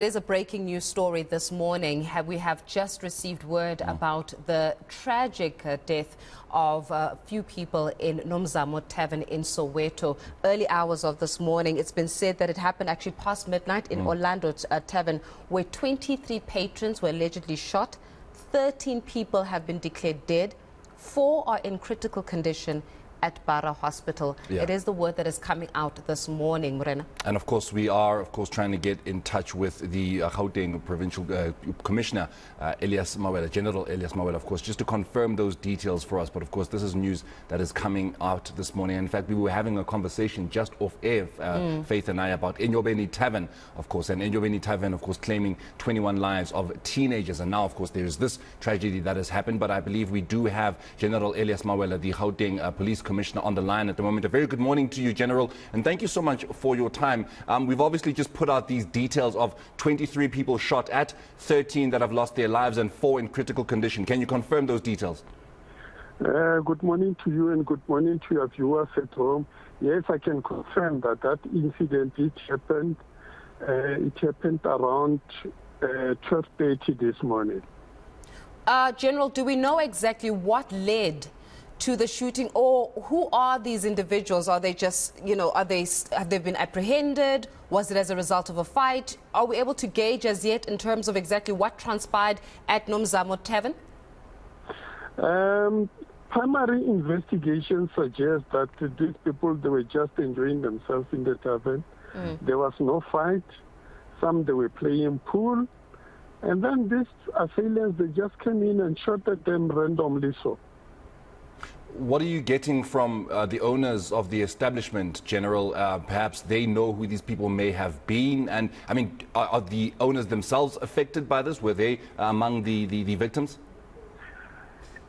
There's a breaking news story this morning. We have just received word about the tragic death of a few people in Nomzamo Tavern in Soweto. Early hours of this morning, it's been said that it happened actually past midnight in Orlando Tavern, where 23 patrons were allegedly shot. 13 people have been declared dead. 4 are in critical condition at Bara Hospital. It is the word that is coming out this morning, Morena. And of course, we are, trying to get in touch with the Gauteng Provincial Commissioner, Elias Mawela, General Elias Mawela, of course, just to confirm those details for us. But of course, this is news that is coming out this morning. In fact, we were having a conversation just off air, Faith and I, about eNCA tavern, of course, and eNCA tavern, of course, claiming 21 lives of teenagers. And now, of course, there is this tragedy that has happened. But I believe we do have General Elias Mawela, the Gauteng Police Commissioner, on the line at the moment. A very good morning to you, General, and thank you so much for your time. We've obviously just put out these details of 23 people shot at, 13 that have lost their lives, and 4 in critical condition. Can you confirm those details? Good morning to you and good morning to your viewers at home. Yes, I can confirm that incident, it happened around 12:30 this morning. General, do we know exactly what led to the shooting, or who are these individuals? Are they just, have they been apprehended? Was it as a result of a fight? Are we able to gauge as yet in terms of exactly what transpired at Nomzamo Tavern? Primary investigation suggests that these people, they were just enjoying themselves in the tavern. There was no fight. Some, they were playing pool. And then these assailants, they just came in and shot at them randomly so. What are you getting from the owners of the establishment, General? Perhaps they know who these people may have been. And, I mean, are the owners themselves affected by this? Were they among the victims?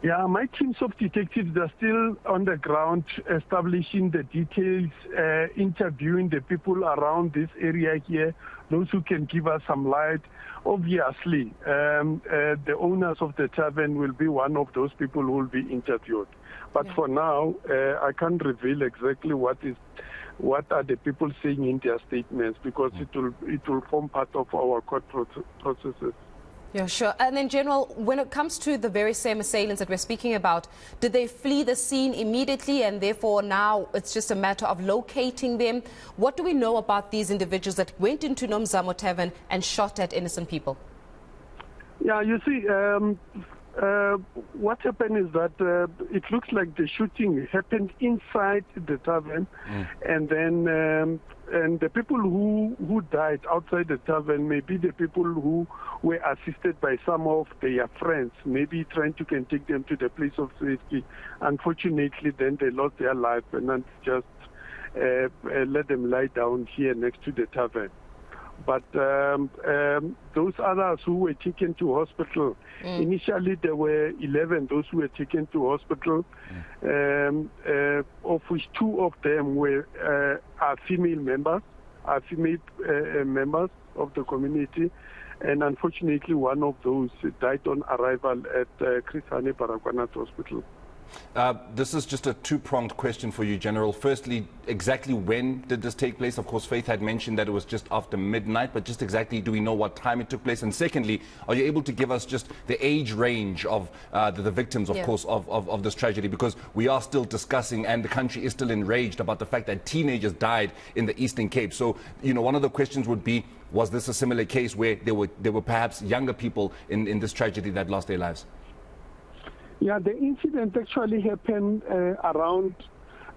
Yeah, my teams of detectives are still on the ground establishing the details, interviewing the people around this area here, those who can give us some light. Obviously, the owners of the tavern will be one of those people who will be interviewed. But for now, I can't reveal exactly what are the people saying in their statements, because it will form part of our court processes. Yeah, sure. And then, General, when it comes to the very same assailants that we're speaking about, did they flee the scene immediately and therefore now it's just a matter of locating them? What do we know about these individuals that went into Nomzamo Tavern and shot at innocent people? Yeah, you see, what happened is that it looks like the shooting happened inside the tavern, and then and the people who died outside the tavern may be the people who were assisted by some of their friends, maybe trying to take them to the place of safety. Unfortunately, then they lost their life, and then just let them lie down here next to the tavern. But those others who were taken to hospital, initially there were 11 those who were taken to hospital, of which 2 of them are female members of the community, and unfortunately one of those died on arrival at Chris Hani Baragwanath Hospital. This is just a two-pronged question for you, General. Firstly, exactly when did this take place? Of course, Faith had mentioned that it was just after midnight, but just exactly do we know what time it took place? And secondly, are you able to give us just the age range of the victims, of course, of this tragedy? Because we are still discussing, and the country is still enraged about the fact that teenagers died in the Eastern Cape. So, one of the questions would be, was this a similar case where there were perhaps younger people in this tragedy that lost their lives? Yeah, the incident actually happened around,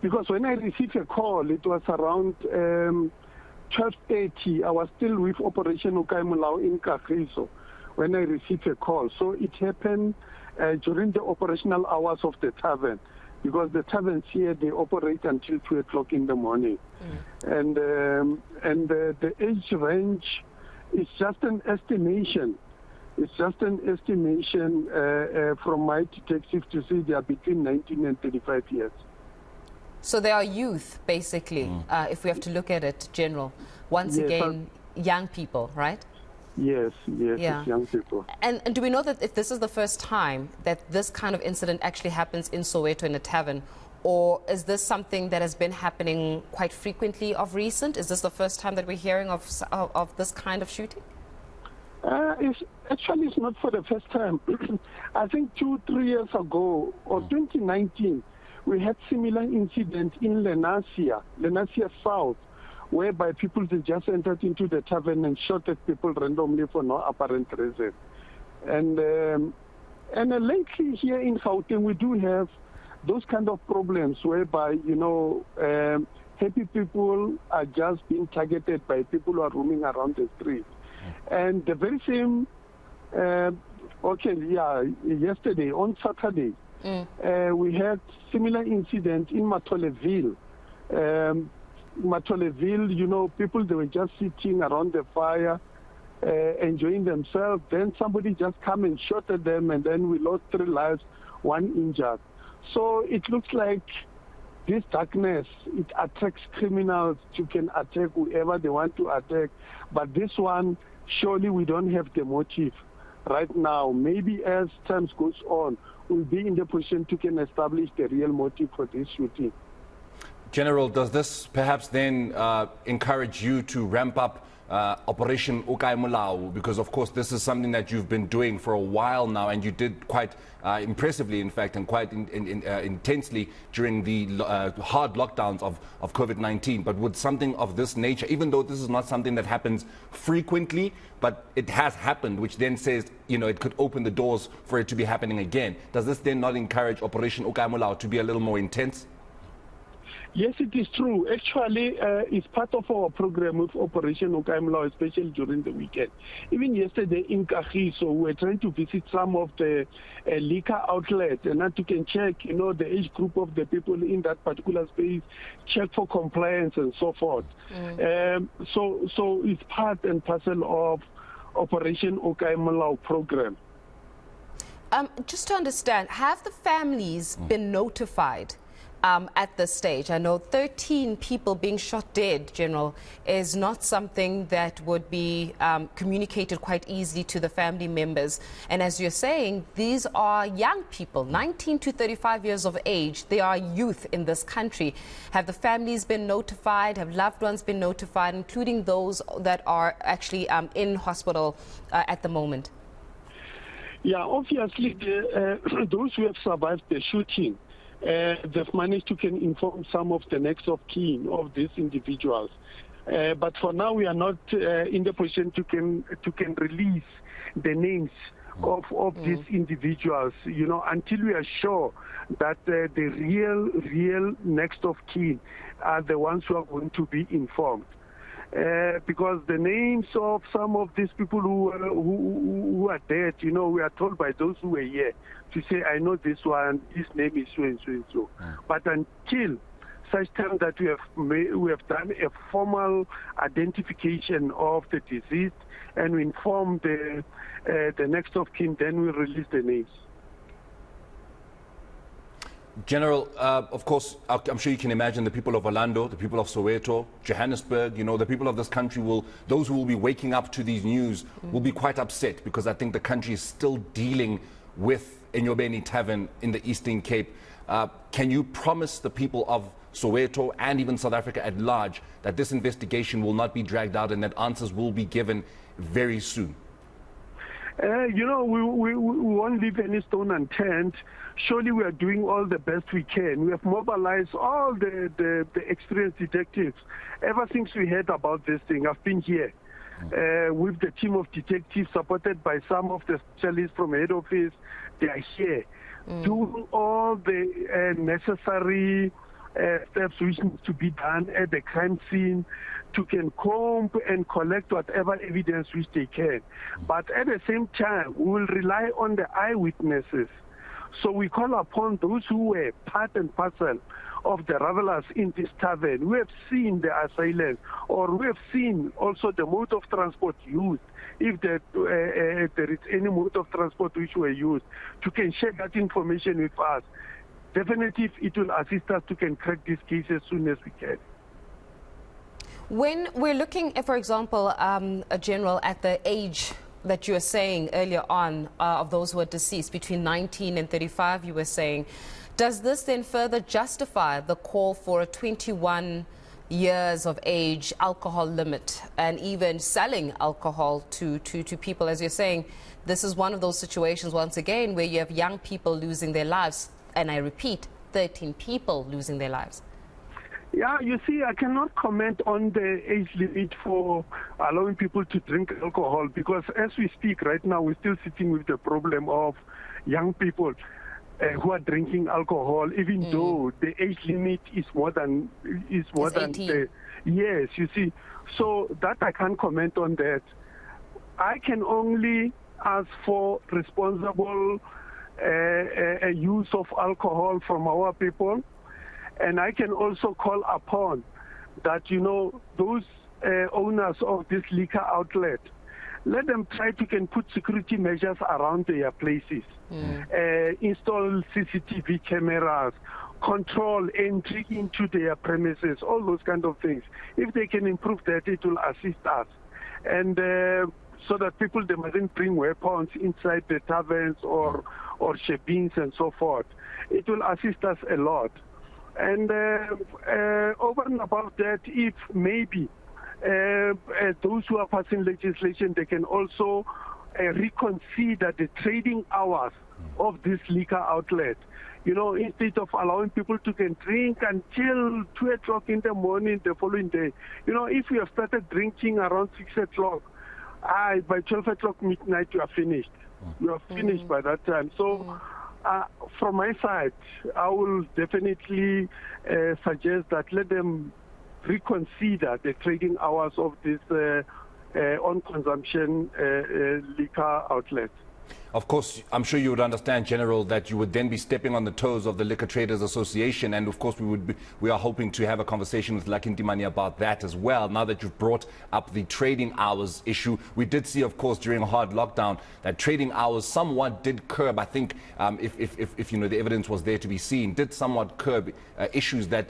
because when I received a call, it was around 12:30. I was still with Operation Ukaimulao in Kagiso when I received a call. So it happened during the operational hours of the tavern, because the taverns here, they operate until 2 o'clock in the morning. And the age range is just an estimation. It's just an estimation from my detective to see they are between 19 and 35 years. So they are youth, basically, if we have to look at it, General. Once again, young people, right? Yes, it's young people. And do we know that if this is the first time that this kind of incident actually happens in Soweto in a tavern, Or is this something that has been happening quite frequently of recent? Is this the first time that we're hearing of this kind of shooting? It's not for the first time. I think 2-3 years ago, or 2019, we had similar incident in Lenasia South, whereby people they just entered into the tavern and shot at people randomly for no apparent reason. And lately here in Gauteng, we do have those kind of problems whereby, happy people are just being targeted by people who are roaming around the street. And the very same, yesterday, on Saturday, we had similar incident in Matoleville. Matoleville, people, they were just sitting around the fire, enjoying themselves. Then somebody just come and shot at them, and then we lost 3 lives, 1 injured. So it looks like this darkness, it attracts criminals who can attack whoever they want to attack. But this one, surely we don't have the motive right now. Maybe as time goes on, we'll be in the position to can establish the real motive for this shooting. General, does this perhaps then encourage you to ramp up Operation Ukai Mulao? Because, of course, this is something that you've been doing for a while now, and you did quite impressively, in fact, and quite intensely during the hard lockdowns of COVID-19. But would something of this nature, even though this is not something that happens frequently, but it has happened, which then says, it could open the doors for it to be happening again, does this then not encourage Operation Ukai Mulao to be a little more intense? Yes, it is true. Actually, it's part of our program with Operation Ukai Mulao, especially during the weekend. Even yesterday in Kagiso, we were trying to visit some of the liquor outlets, and that you can check, the age group of the people in that particular space, check for compliance and so forth. So it's part and parcel of Operation Ukai Mulao program. Just to understand, have the families been notified? At this stage, I know 13 people being shot dead, General, is not something that would be communicated quite easily to the family members. And as you're saying, these are young people, 19 to 35 years of age. They are youth in this country. Have the families been notified? Have loved ones been notified, including those that are actually in hospital at the moment? Yeah, obviously, those who have survived the shooting, they've managed to inform some of the next of kin of these individuals. But for now, we are not in the position to can release the names of these individuals, until we are sure that the real next of kin are the ones who are going to be informed. Because the names of some of these people who are dead, we are told by those who were here to say, I know this one, his name is so and so and so. But until such time that we have done a formal identification of the deceased and we inform the next of kin, then we release the names. General, of course, I'm sure you can imagine the people of Orlando, the people of Soweto, Johannesburg, the people of this country those who will be waking up to these news will be quite upset, because I think the country is still dealing with Enyobeni Tavern in the Eastern Cape. Can you promise the people of Soweto and even South Africa at large that this investigation will not be dragged out and that answers will be given very soon? We won't leave any stone unturned. Surely we are doing all the best we can. We have mobilized all the experienced detectives. Ever since we heard about this thing, I've been here with the team of detectives supported by some of the specialists from head office. They are here doing all the necessary steps which need to be done at the crime scene to can comb and collect whatever evidence which they can. But at the same time, we will rely on the eyewitnesses. So we call upon those who were part and parcel of the revelers in this tavern. We have seen the assailants, or we have seen also the mode of transport used. If there is any mode of transport which were used, to can share that information with us. Definitely, it will assist us to can crack these cases as soon as we can. When we're looking, for example, General, at the age that you were saying earlier on of those who are deceased, between 19 and 35, you were saying, does this then further justify the call for a 21 years of age alcohol limit and even selling alcohol to people. As you're saying, this is one of those situations, once again, where you have young people losing their lives. And I repeat, 13 people losing their lives. Yeah, you see, I cannot comment on the age limit for allowing people to drink alcohol because as we speak right now, we're still sitting with the problem of young people who are drinking alcohol, even though the age limit is more than the, yes, you see. So that I can't comment on that. I can only ask for responsible use of alcohol from our people. And I can also call upon that, you know, those owners of this liquor outlet, let them try to put security measures around their places, install CCTV cameras, control entry into their premises, all those kind of things. If they can improve that, it will assist us. And so that people, they mustn't bring weapons inside the taverns or shebins and so forth. It will assist us a lot. And over and above that, if maybe those who are passing legislation, they can also reconsider the trading hours of this liquor outlet. You know, instead of allowing people to can drink until 2 o'clock in the morning the following day. You know, if you have started drinking around 6 o'clock, by 12 o'clock midnight you are finished. You are finished by that time. So. From my side, I will definitely suggest that let them reconsider the trading hours of this on-consumption liquor outlet. Of course, I'm sure you would understand, General, that you would then be stepping on the toes of the Liquor Traders Association, and of course we are hoping to have a conversation with Lucky Ntimani about that as well. Now that you've brought up the trading hours issue, we did see, of course, during a hard lockdown that trading hours somewhat did curb. I think if you know the evidence was there to be seen, did somewhat curb issues that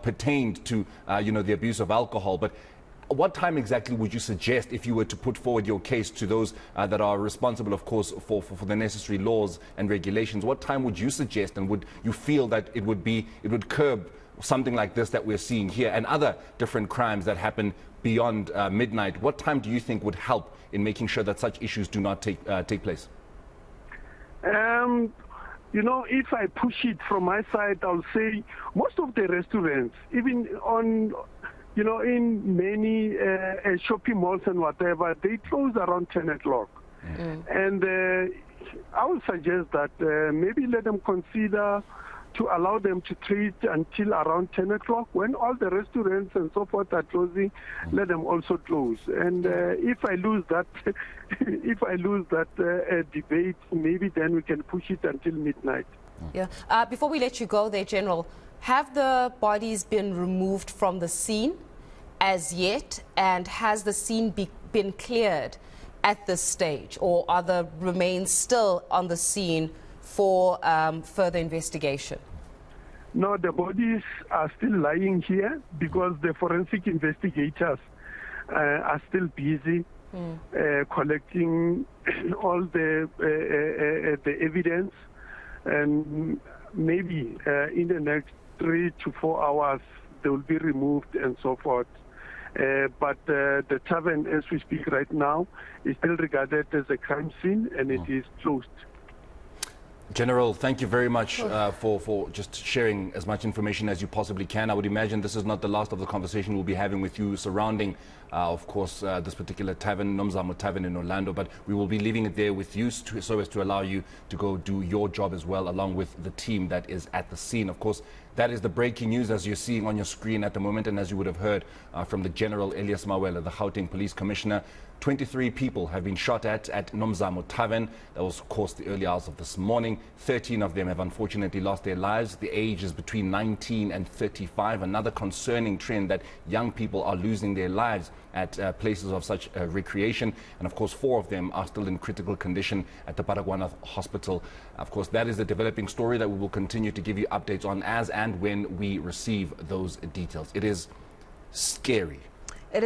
pertained to you know the abuse of alcohol, but. What time exactly would you suggest if you were to put forward your case to those that are responsible, of course, for the necessary laws and regulations? What time would you suggest, and would you feel that it would curb something like this that we're seeing here and other different crimes that happen beyond midnight? What time do you think would help in making sure that such issues do not take place? You know, if I push it from my side, I'll say most of the restaurants, even on you know, in many shopping malls and whatever, they close around 10 o'clock. And I would suggest that maybe let them consider to allow them to trade until around 10 o'clock. When all the restaurants and so forth are closing, let them also close. And if I lose that, debate, maybe then we can push it until midnight. Yeah. Before we let you go there, General, have the bodies been removed from the scene as yet, and has the scene been cleared at this stage, or are the remains still on the scene for further investigation? No, the bodies are still lying here because the forensic investigators are still busy collecting all the evidence, and maybe in the next 3 to 4 hours they will be removed and so forth. But the tavern, as we speak right now, is still regarded as a crime scene, and it is closed. General, thank you very much for just sharing as much information as you possibly can. I would imagine this is not the last of the conversation we'll be having with you surrounding, of course, this particular tavern, Nomzamo Tavern in Orlando, but we will be leaving it there with you so as to allow you to go do your job as well, along with the team that is at the scene. Of course, that is the breaking news as you're seeing on your screen at the moment, and as you would have heard from the General Elias Mawela, the Gauteng Police Commissioner. 23 people have been shot at Nomzamo Tavern. That was, of course, the early hours of this morning. 13 of them have unfortunately lost their lives. The age is between 19 and 35. Another concerning trend that young people are losing their lives at places of such recreation. And, of course, 4 of them are still in critical condition at the Baragwana Hospital. Of course, that is a developing story that we will continue to give you updates on as and when we receive those details. It is scary.